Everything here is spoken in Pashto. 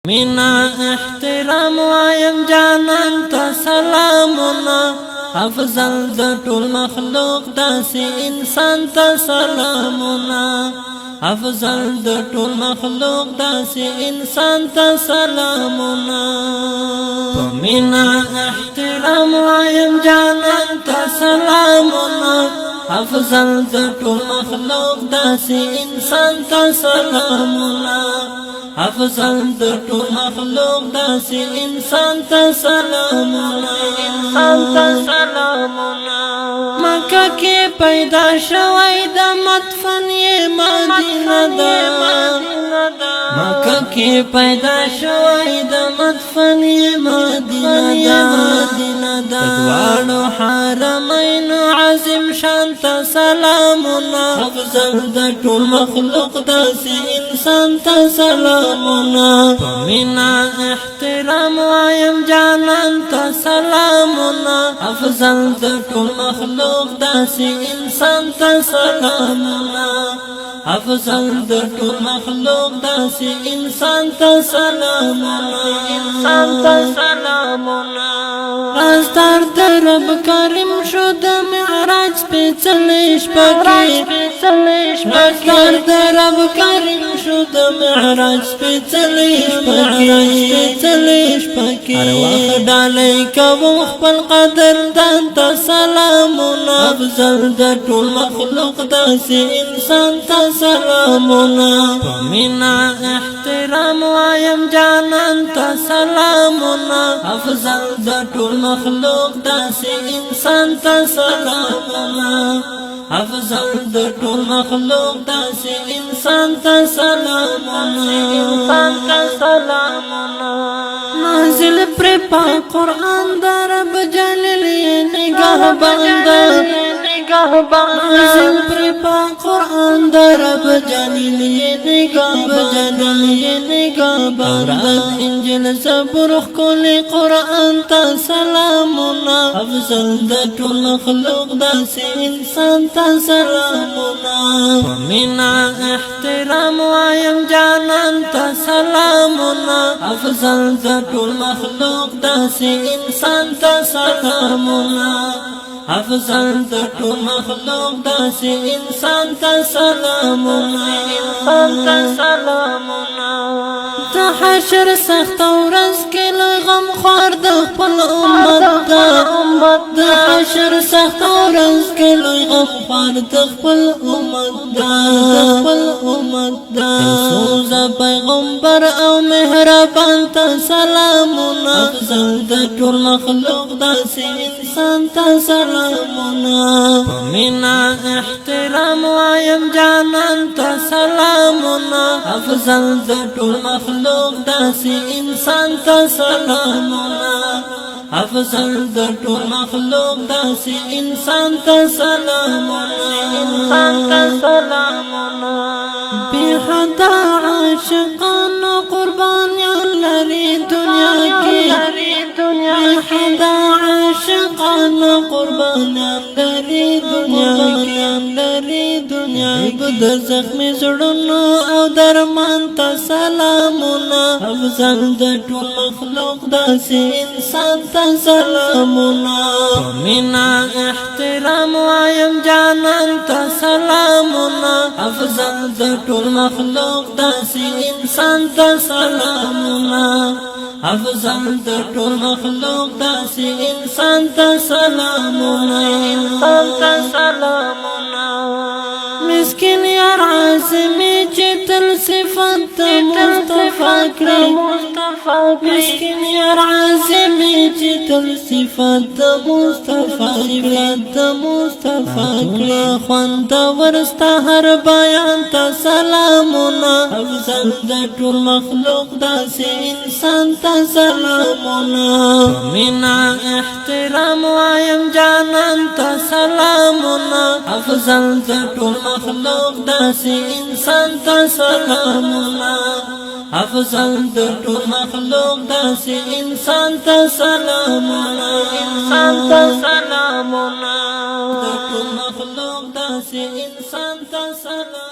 مینا احترام وایم جانان ته سلامونه افضل د ټول مخلوق داسې انسان ته سلامونه افضل د ټول مخلوق داسې انسان ته سلامونه مینا احترام وایم جانان ته سلامونه افضل د ټول مخلوق داسې انسان ته سلامونه افضل د ټول مخلوق داسې انسان ته سلامونه مکه کې پیدا شوی د مدفن یې مدینه ده مکه کې پیدا شوی د مدفن یې مدینه ده دواړو حرمینو عظیم شان ته سلامونه افضل د ټول مخلوق داسې انسان ته سلامونه مینا احترام وایم جانان ته سلامونه افضل د ټول مخلوق داسې انسان ته سلامونه افضل د ټول مخلوق داسې انسان ته سلامونه راستار د رب کریم شو د معراج سپېڅلې شپه کې راستار د رب کریم شو د معراج سپېڅلې شپه کې هر وخت ډالۍ کوم خپل قدردان ته سلامونه افضل د ټول مخلوق داسې انسان ته سلامونه مینا احترام وایم جانان ته سلامونه افضل د ټول مخلوق داسې انسان ته سلامونه افضل د ټول مخلوق داسې انسان ته سلامونه نازل پر پاک قرآن د رب جلیل نگاه بنده نازل پر پاک قرآن د رب جلیل نگاه بنده انجیل زبور کل قرآن ته سلامونه افضل د ټول مخلوق داسې انسان ته سلامونه مینا احترام وایم جانان ته سلامونه افضل د ټول مخلوق داسې انسان ته سلامونه افضل د ټول مخلوق داسې انسان ته سلامونه د حشر سخت ورځ کې له غم خوار د خپل امت د حشر سخت ورځ کې له غم خوار د خپل امت سوز پیغمبر او مهربان ته سلامونه افضل د ټول مخلوق داسې انسان ته سلامونه مینا احترام وایم جانان ته سلامونه افضل د ټول مخلوق داسې انسان ته سلامونه افضل د ټول مخلوق داسې انسان ته سلامونه بی حدا عاشقانو قربانیان لري دنیا کې بی حدا عاشقانو قربانیان لري دنیا کې د زخمي زړونو او درمان ته سلامونه افضل د ټول مخلوق داسې انسان ته سلامونه مینا احترام وایم جانان ته سلامونه افضل د ټول مخلوق داسې انسان ته سلامونه افضل د ټول مخلوق داسې انسان ته سلامونه مسکین یار عاصمی چې تل صفت مصطفی کړی مسکین یار عاصمی چې تل صفت مصطفی کړی خوند ورستا هر بیان ته سلامونه افضل د ټول مخلوق داسې انسان ته سلامونه مینا احترام وایم جانان ته سلامونه افضل د ټول مخلوق داسې انسان ته سلامونه افضل د ټول مخلوق داسې انسان ته سلامونه د ټول مخلوق داسې انسان ته سلامونه